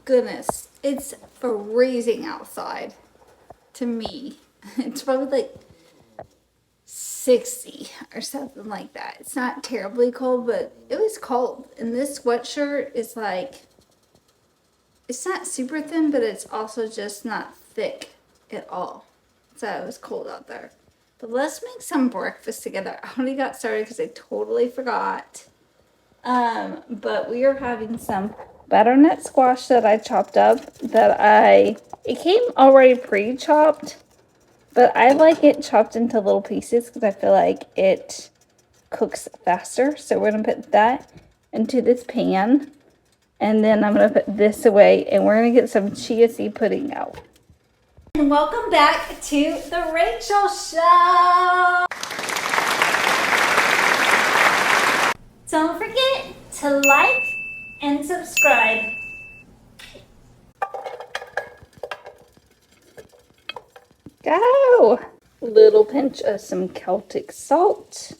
goodness, it's freezing outside to me. It's probably like 60 or something like that. It's not terribly cold, but it was cold. And this sweatshirt is like, it's not super thin, but it's also just not thick at all. So it was cold out there. But let's make some breakfast together. I already got started because I totally forgot. But we are having some butternut squash that I chopped up it came already pre-chopped, but I like it chopped into little pieces because I feel like it cooks faster. So we're going to put that into this pan, and then I'm going to put this away, and we're going to get some chia seed pudding out. And welcome back to the Rachel Show. Don't forget to like and subscribe. Go! Little pinch of some Celtic salt.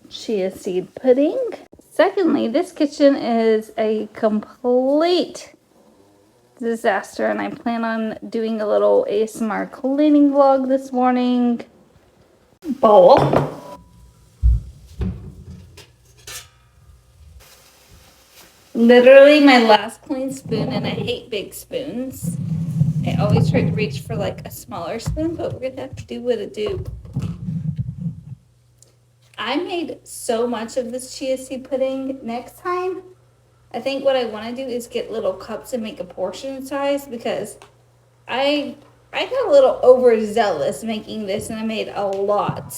Chia seed pudding. Secondly, this kitchen is a complete disaster, and I plan on doing a little ASMR cleaning vlog this morning. Bowl. Literally my last clean spoon, and I hate big spoons. I always try to reach for like a smaller spoon, but we're gonna have to do what it do. I made so much of this chia seed pudding. Next time, I think what I want to do is get little cups and make a portion size, because I got a little overzealous making this, and I made a lot.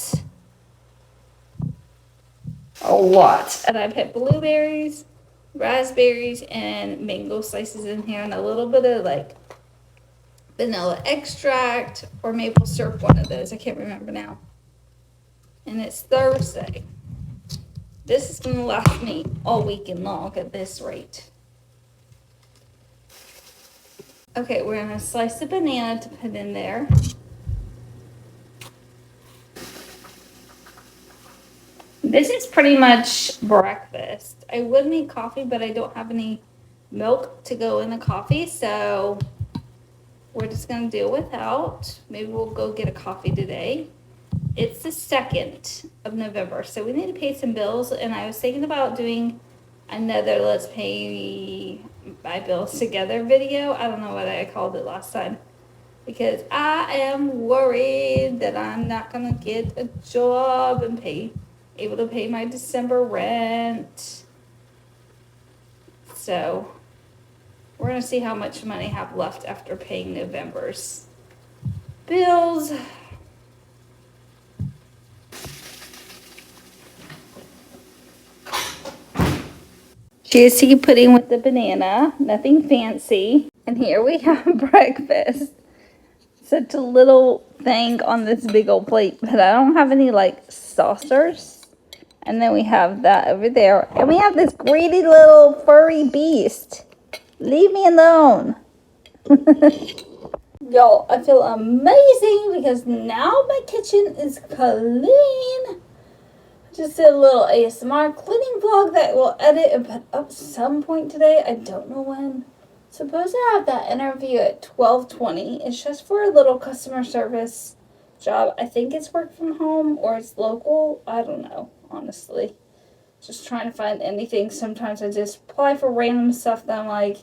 And I put blueberries, raspberries, and mango slices in here, and a little bit of like vanilla extract or maple syrup, one of those. I can't remember now. And it's Thursday. This is going to last me all weekend long at this rate. Okay, we're going to slice a banana to put in there. This is pretty much breakfast. I would make coffee, but I don't have any milk to go in the coffee, so we're just going to deal without. Maybe we'll go get a coffee today. It's the 2nd of November, so we need to pay some bills, and I was thinking about doing another Let's Pay My Bills Together video. I don't know what I called it last time, because I am worried that I'm not going to get a job and able to pay my December rent. So we're going to see how much money I have left after paying November's bills. Chia seed pudding with the banana, nothing fancy. And here we have breakfast. Such a little thing on this big old plate, but I don't have any like saucers. And then we have that over there. And we have this greedy little furry beast. Leave me alone. Y'all, I feel amazing because now my kitchen is clean. Just did a little ASMR cleaning vlog that we'll edit and put up some point today. I don't know when. Supposed to have that interview at 12:20. It's just for a little customer service job. I think it's work from home or it's local. I don't know, honestly. Just trying to find anything. Sometimes I just apply for random stuff that I'm like,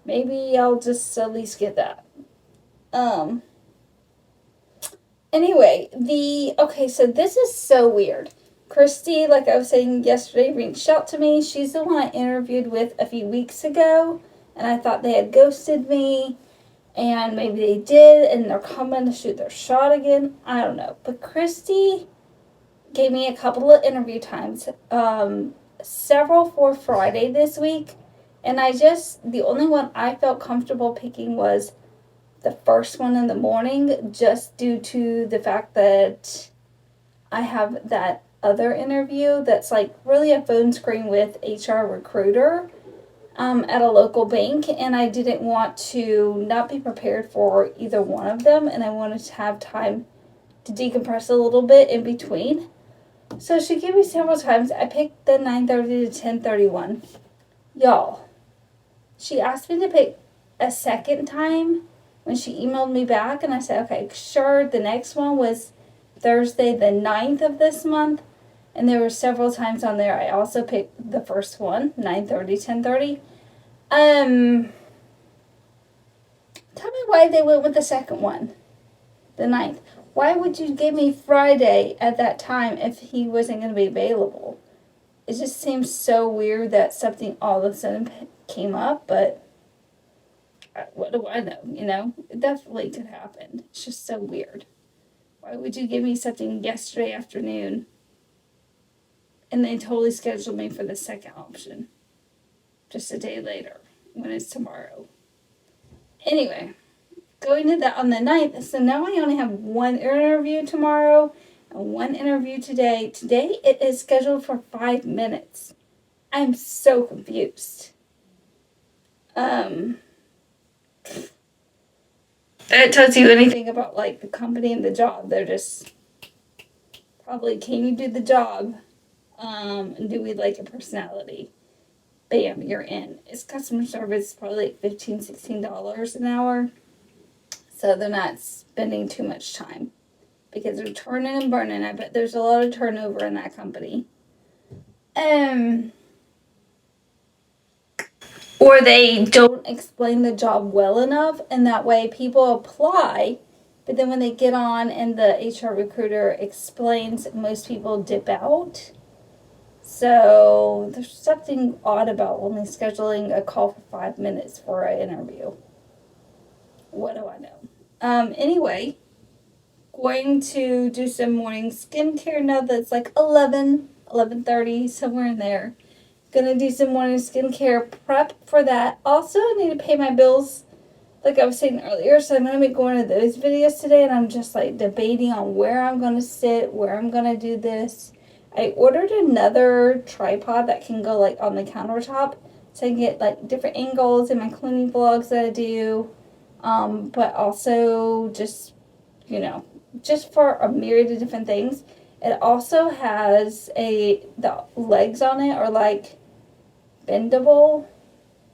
maybe I'll just at least get that. Anyway, so this is so weird. Christy, like I was saying yesterday, reached out to me. She's the one I interviewed with a few weeks ago, and I thought they had ghosted me, and maybe they did, and they're coming to shoot their shot again. I don't know. But Christy gave me a couple of interview times, several for Friday this week, and the only one I felt comfortable picking was the first one in the morning, just due to the fact that I have that other interview that's like really a phone screen with HR recruiter at a local bank, and I didn't want to not be prepared for either one of them, and I wanted to have time to decompress a little bit in between. So she gave me several times. I picked the 9:30 to 10:31. Y'all, she asked me to pick a second time when she emailed me back, and I said, okay, sure. The next one was Thursday the 9th of this month, and there were several times on there. I also picked the first one, 9:30, 10:30. Tell me why they went with the second one, the 9th. Why would you give me Friday at that time if he wasn't going to be available? It just seems so weird that something all of a sudden came up, but what do I know? It definitely could happen. It's just so weird. Why would you give me something yesterday afternoon and then totally schedule me for the second option just a day later when it's tomorrow? Anyway, going to that on the 9th, so now I only have one interview tomorrow and one interview today. Today it is scheduled for 5 minutes. I'm so confused. It tells you anything about like the company and the job. They're just probably, can you do the job? And do we like your personality? Bam, you're in. It's customer service, probably like $15, $16 an hour. So they're not spending too much time because they're turning and burning. I bet there's a lot of turnover in that company. Or they don't explain the job well enough, and that way people apply, but then when they get on and the HR recruiter explains, most people dip out. So there's something odd about only scheduling a call for 5 minutes for an interview. What do I know? Anyway, going to do some morning skincare now that it's like 11:30, somewhere in there. Gonna do some morning skincare prep for that. Also, I need to pay my bills, like I was saying earlier, so I'm gonna be going to those videos today, and I'm just like debating on where I'm gonna sit, where I'm gonna do this. I ordered another tripod that can go like on the countertop, so I can get like different angles in my cleaning vlogs that I do, but also just, just for a myriad of different things. It also has the legs on it are like bendable.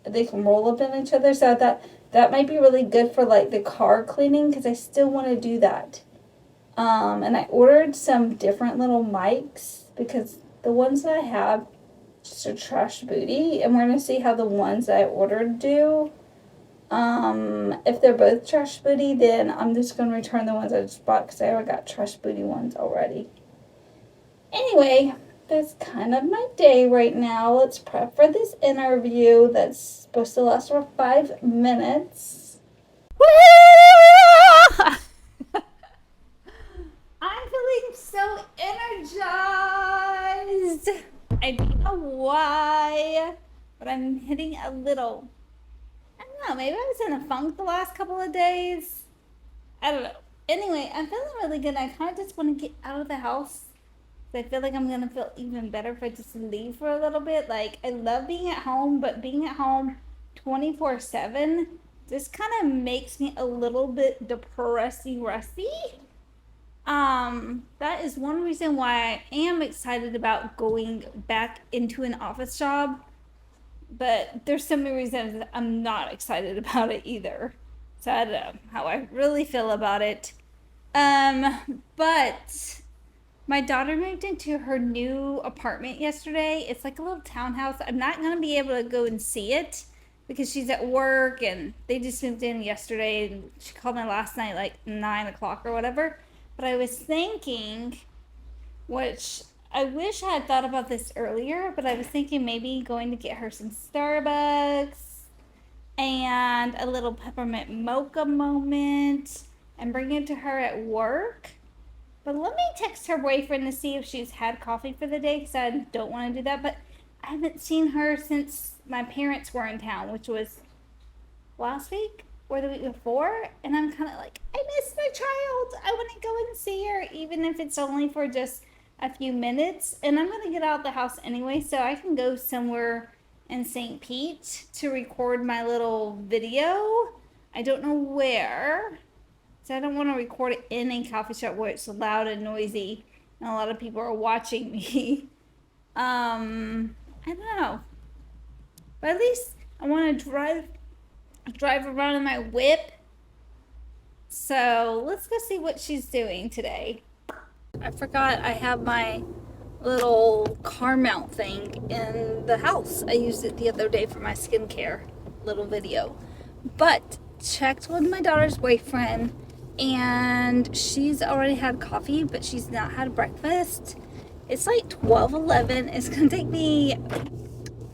They can roll up in each other, so that might be really good for like the car cleaning, because I still want to do that. And I ordered some different little mics because the ones that I have just are trash booty, and we're gonna see how the ones that I ordered do. If they're both trash booty, then I'm just gonna return the ones I just bought because I already got trash booty ones already. Anyway, that's kind of my day right now. Let's prep for this interview that's supposed to last for 5 minutes. I'm feeling so energized. I don't know why, but I'm hitting a little, I don't know, maybe I was in a funk the last couple of days. I don't know. Anyway, I'm feeling really good. I kind of just want to get out of the house. I feel like I'm gonna feel even better if I just leave for a little bit. Like, I love being at home, but being at home 24/7 just kind of makes me a little bit depressing rusty. That is one reason why I am excited about going back into an office job, but there's so many reasons I'm not excited about it either. So I don't know how I really feel about it. But my daughter moved into her new apartment yesterday. It's like a little townhouse. I'm not going to be able to go and see it because she's at work, and they just moved in yesterday, and she called me last night like 9 o'clock or whatever. But I was thinking, which I wish I had thought about this earlier, but I was thinking maybe going to get her some Starbucks and a little peppermint mocha moment and bring it to her at work. But let me text her boyfriend to see if she's had coffee for the day, because I don't want to do that. But I haven't seen her since my parents were in town, which was last week or the week before. And I'm kind of like, I miss my child. I want to go and see her, even if it's only for just a few minutes. And I'm going to get out of the house anyway, so I can go somewhere in St. Pete to record my little video. I don't know where. So I don't want to record it in a coffee shop where it's loud and noisy and a lot of people are watching me. I don't know. But at least I want to drive around in my whip. So let's go see what she's doing today. I forgot I have my little car mount thing in the house. I used it the other day for my skincare little video. But checked with my daughter's boyfriend, and she's already had coffee, but she's not had breakfast. It's like 12:11. It's gonna take me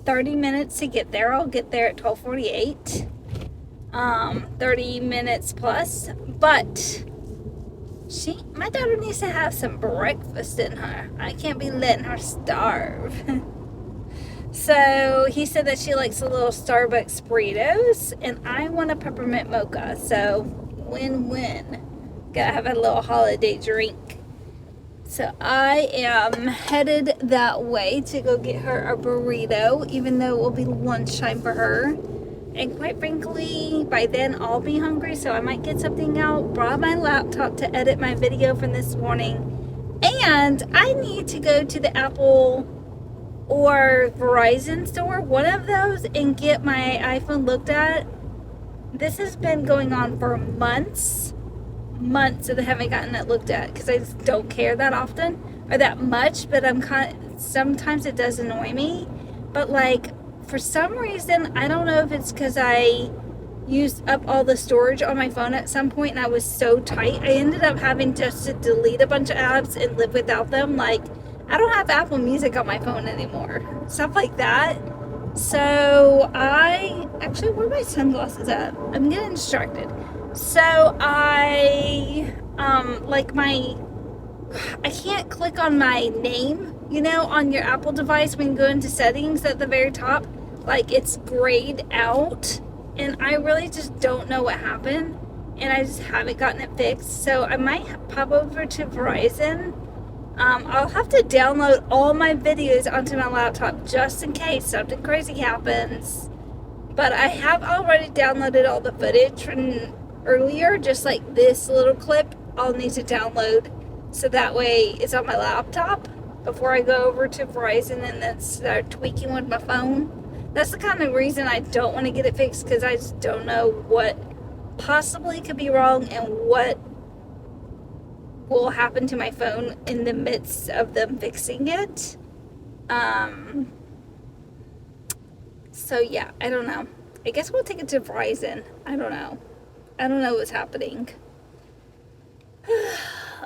30 minutes to get there. I'll get there at 12:48. 30 minutes plus, but my daughter needs to have some breakfast in her. I can't be letting her starve. So he said that she likes a little Starbucks burritos, and I want a peppermint mocha. So win-win. Gotta have a little holiday drink. So I am headed that way to go get her a burrito, even though it will be lunchtime for her. And quite frankly, by then I'll be hungry, so I might get something out. Brought my laptop to edit my video from this morning. And I need to go to the Apple or Verizon store, one of those, and get my iPhone looked at. This has been going on for months that I haven't gotten it looked at, because I just don't care that often or that much, but sometimes it does annoy me. But like, for some reason, I don't know if it's because I used up all the storage on my phone at some point and I was so tight, I ended up having just to delete a bunch of apps and live without them. Like, I don't have Apple Music on my phone anymore, stuff like that. So actually, where are my sunglasses at? I'm getting distracted. So I can't click on my name, on your Apple device when you go into settings at the very top. Like, it's grayed out, and I really just don't know what happened, and I just haven't gotten it fixed. So I might pop over to Verizon. I'll have to download all my videos onto my laptop just in case something crazy happens. But I have already downloaded all the footage from earlier, just like this little clip. I'll need to download so that way it's on my laptop before I go over to Verizon and then start tweaking with my phone. That's the kind of reason I don't want to get it fixed, because I just don't know what possibly could be wrong and what will happen to my phone in the midst of them fixing it. So yeah, I don't know. I guess we'll take it to Verizon. I don't know what's happening.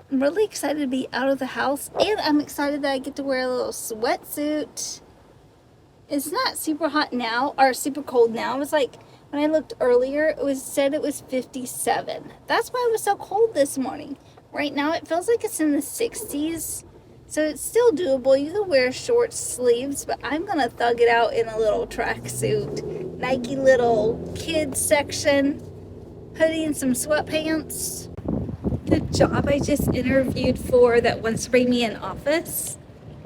I'm really excited to be out of the house, and I'm excited that I get to wear a little sweatsuit. It's not super hot now, or super cold now. It was like, when I looked earlier, it said it was 57. That's why it was so cold this morning. Right now, it feels like it's in the 60s. So it's still doable. You can wear short sleeves, but I'm going to thug it out in a little tracksuit. Nike little kids section, hoodie and some sweatpants. The job I just interviewed for that wants to bring me in office,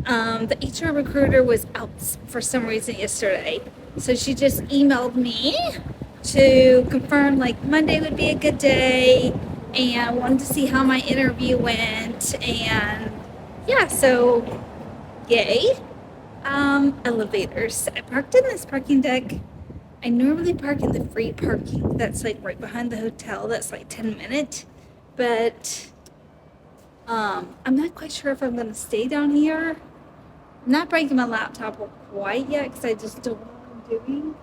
the HR recruiter was out for some reason yesterday. So she just emailed me to confirm like Monday would be a good day, and wanted to see how my interview went. And yeah, so yay. Elevators. I parked in this parking deck. I normally park in the free parking that's like right behind the hotel. That's like 10 minutes. But I'm not quite sure if I'm going to stay down here. I'm not breaking my laptop quite yet because I just don't know what I'm doing.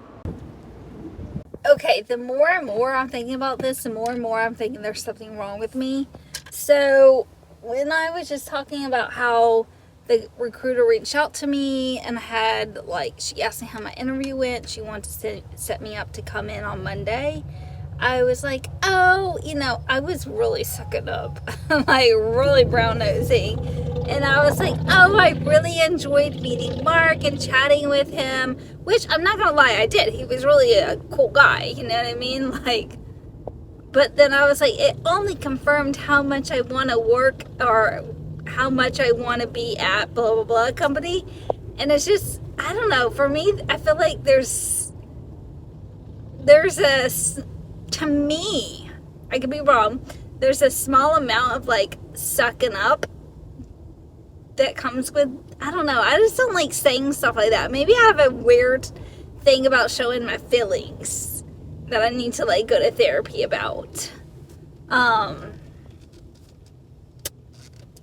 Okay, the more and more I'm thinking about this, the more and more I'm thinking there's something wrong with me. So when I was just talking about how the recruiter reached out to me and she asked me how my interview went. She wanted to set me up to come in on Monday. I was like, oh, I was really sucking up, like really brown nosing. And I was like, oh, I really enjoyed meeting Mark and chatting with him, which I'm not going to lie, I did. He was really a cool guy, you know what I mean? But then I was like, it only confirmed how much I want to work or how much I want to be at blah, blah, blah company. And it's just, I don't know, for me, I feel like to me, I could be wrong, there's a small amount of sucking up that comes with, I don't know, I just don't like saying stuff like that. Maybe I have a weird thing about showing my feelings that I need to like go to therapy about. I'm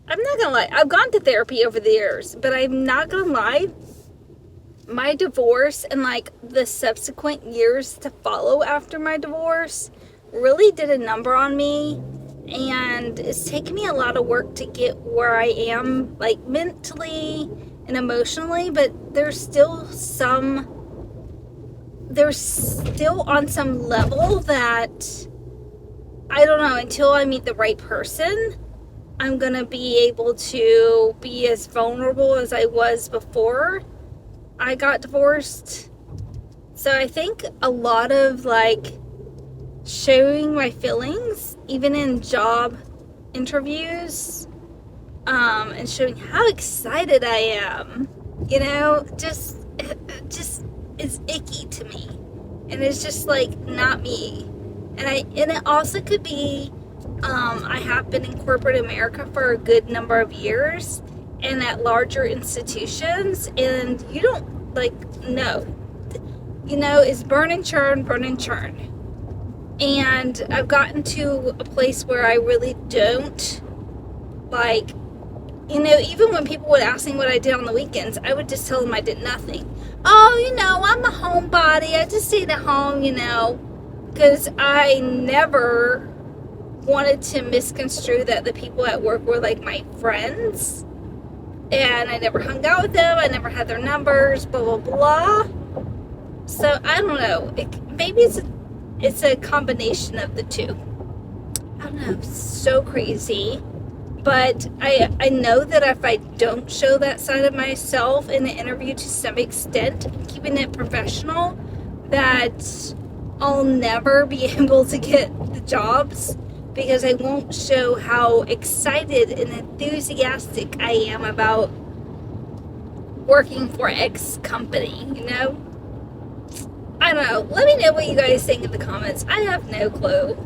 not gonna lie, I've gone to therapy over the years, but I'm not gonna lie, my divorce and like the subsequent years to follow after my divorce really did a number on me, and it's taken me a lot of work to get where I am, like mentally and emotionally, but there's still on some level that I don't know, until I meet the right person, I'm gonna be able to be as vulnerable as I was before I got divorced. So I think a lot of like showing my feelings, even in job interviews, and showing how excited I am, you know, just is icky to me, and it's just like not me. And it also could be, I have been in corporate America for a good number of years and at larger institutions, and you don't like know, you know, it's burn and churn, burn and churn. And I've gotten to a place where I really don't like, you know, even when people would ask me what I did on the weekends, I would just tell them I did nothing. Oh, you know, I'm a homebody. I just stayed at home, you know, because I never wanted to misconstrue that the people at work were like my friends. And I never hung out with them. I never had their numbers, blah, blah, blah. So I don't know. Maybe it's a combination of the two. I don't know. It's so crazy. But I know that if I don't show that side of myself in the interview to some extent, keeping it professional, that I'll never be able to get the jobs, because I won't show how excited and enthusiastic I am about working for X company, you know? I don't know. Let me know what you guys think in the comments. I have no clue.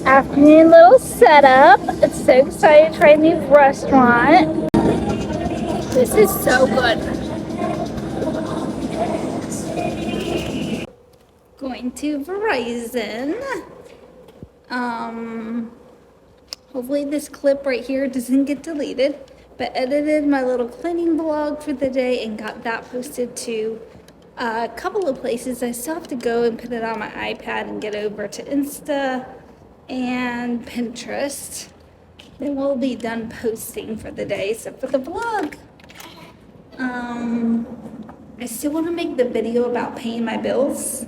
Afternoon little setup. It's so excited to try a new restaurant. This is so good. Going to Verizon. Hopefully this clip right here doesn't get deleted, but edited my little cleaning vlog for the day and got that posted to a couple of places. I still have to go and put it on my iPad and get over to Insta and Pinterest. Then we'll be done posting for the day. So for the vlog, I still want to make the video about paying my bills.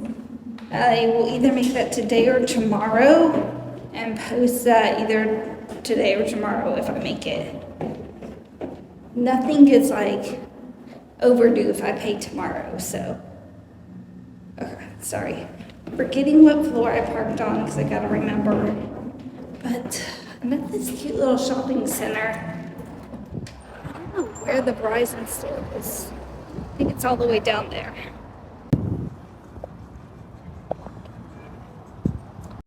I will either make that today or tomorrow and post that either today or tomorrow if I make it. Nothing is like overdue if I pay tomorrow, so. Okay, sorry. Forgetting what floor I parked on because I gotta remember. But I'm at this cute little shopping center. I don't know where the Verizon store is. I think it's all the way down there.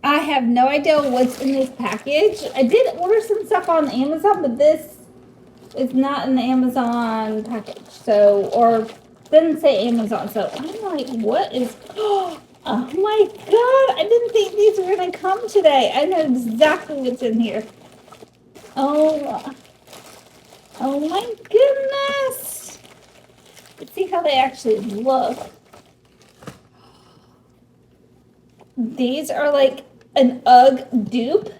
I have no idea what's in this package. I did order some stuff on Amazon, but this is not an Amazon package. So, or didn't say Amazon. So I'm like, what is, oh my God. I didn't think these were going to come today. I know exactly what's in here. Oh my goodness. Let's see how they actually look. These are like an UGG dupe.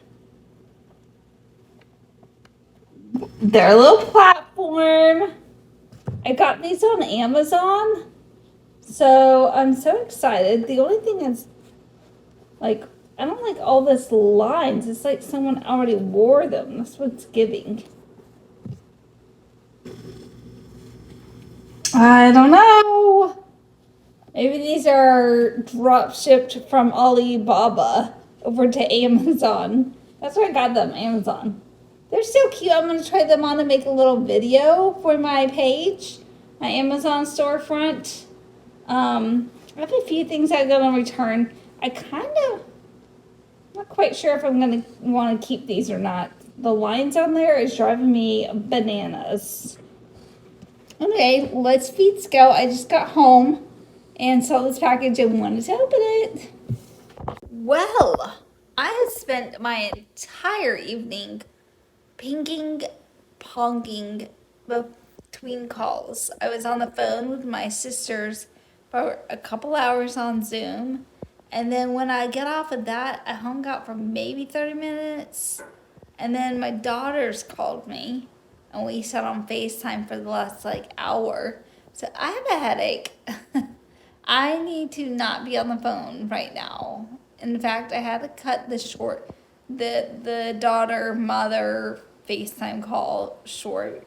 They're a little platform. I got these on Amazon, so I'm so excited. The only thing is, like, I don't like all this lines. It's like someone already wore them. That's what's giving. I don't know. Maybe these are drop shipped from Alibaba over to Amazon. That's where I got them, Amazon. They're so cute. I'm going to try them on and make a little video for my page, my Amazon storefront. I have a few things I'm going to return. Not quite sure if I'm going to want to keep these or not. The lines on there is driving me bananas. Okay, let's feeds go. I just got home and saw this package and wanted to open it. Well, I have spent my entire evening pinging, ponging between calls. I was on the phone with my sisters for a couple hours on Zoom, and then when I get off of that, I hung out for maybe 30 minutes, and then my daughters called me, and we sat on FaceTime for the last hour. So I have a headache. I need to not be on the phone right now. In fact, I had to cut the daughter mother FaceTime call short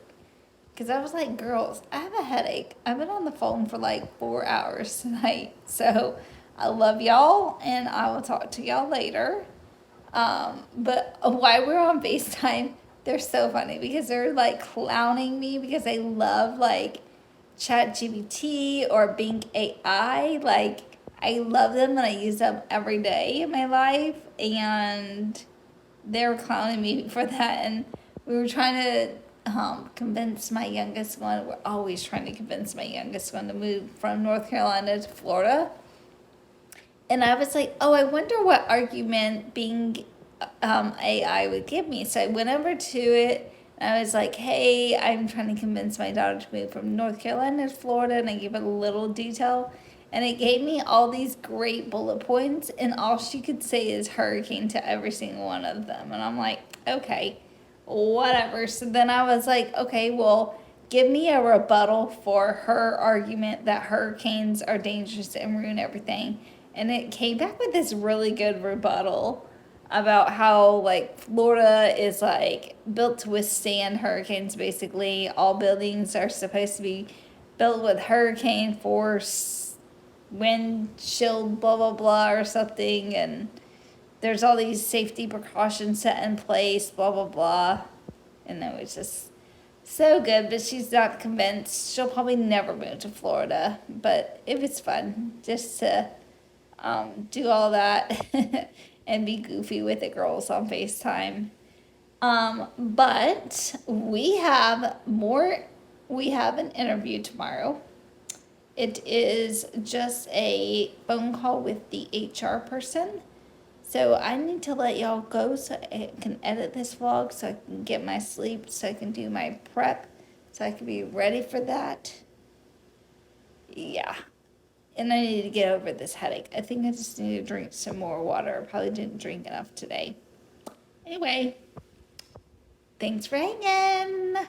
because I was like, girls, I have a headache. I've been on the phone for 4 hours tonight. So I love y'all and I will talk to y'all later. But while we're on FaceTime, they're so funny because they're clowning me because they love ChatGPT or Bing AI. I love them and I use them every day in my life, and they were clowning me for that. And we were trying to convince my youngest one. We're always trying to convince my youngest one to move from North Carolina to Florida. And I was like, oh, I wonder what argument Bing AI would give me. So I went over to it. I was like, hey, I'm trying to convince my daughter to move from North Carolina to Florida, and I gave it a little detail. And it gave me all these great bullet points, and all she could say is hurricane to every single one of them. And I'm like, okay, whatever. So then I was like, okay, well, give me a rebuttal for her argument that hurricanes are dangerous and ruin everything. And it came back with this really good rebuttal about how Florida is built to withstand hurricanes. Basically, all buildings are supposed to be built with hurricane force, wind chill, blah blah blah or something, and there's all these safety precautions set in place, blah blah blah. And it was just so good, but she's not convinced. She'll probably never move to Florida, but it was fun just to do all that and be goofy with the girls on FaceTime. But we have an interview tomorrow. It is just a phone call with the HR person. So I need to let y'all go so I can edit this vlog, so I can get my sleep, so I can do my prep, so I can be ready for that. Yeah. And I need to get over this headache. I think I just need to drink some more water. I probably didn't drink enough today. Anyway, thanks for hanging.